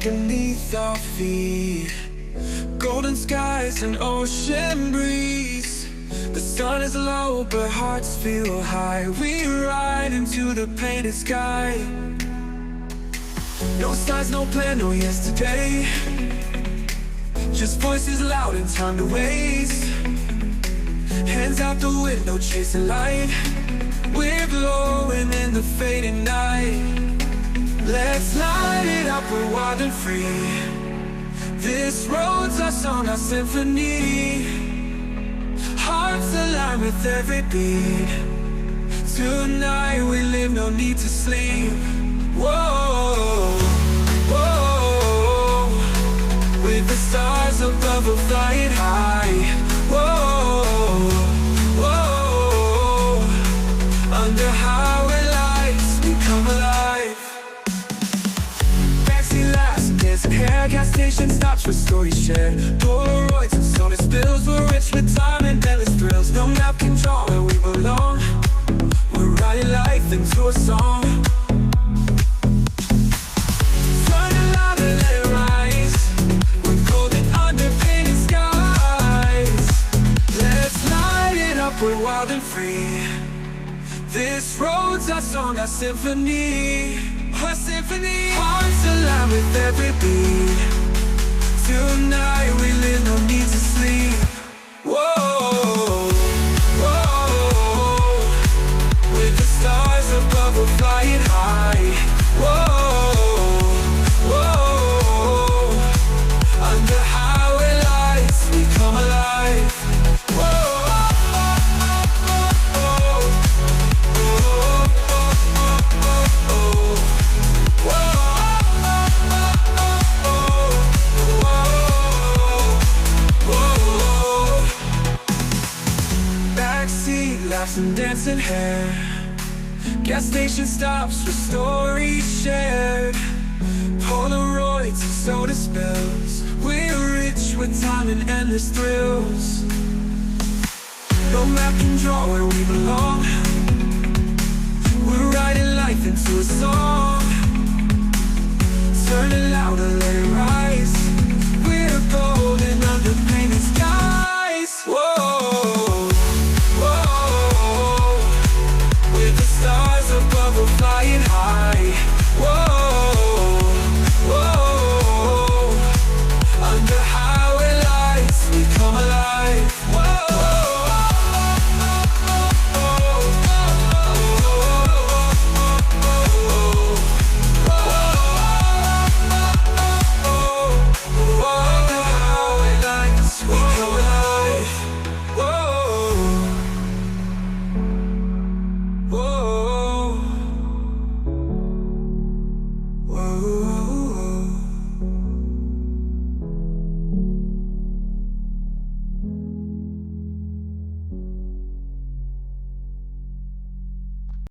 beneath our feet. Golden skies and ocean breeze. The sun is low but hearts feel high. We ride into the painted sky. No signs, no plan, no yesterday. Just voices loud and time to waste. Hands out the window chasing light. We're glowing in the fading night. Let's light it up, we're wild and free. This road's our song, our symphony. Hearts align with every beat. Tonight we live, no need to sleep. Whoa, whoa. With the stars above, we're flying high. Whoa, whoa. Under highway lights, we come alive. Backseat laughs, dancing hair, gas station stops for stories shared. Polaroids and soda spills, we're rich with time and endless thrills. No map can draw where we belong. We're writing life into a song. Turn it loud and let it rise. We're golden under painted skies. Let's light it up, we're wild and free. This road's our song, our symphony. Our symphony. Hearts align with every beat. Tonight we live, no need to sleep. Whoa, whoa. With the stars above, we're flying high. Whoa, whoa. Under highway lights, we come alive. Backseat laughs and dancing hair. Gas station stops for stories shared. Polaroids and soda spills. We're rich with time and endless thrills. No map can draw where we belong. We're writing life into a song.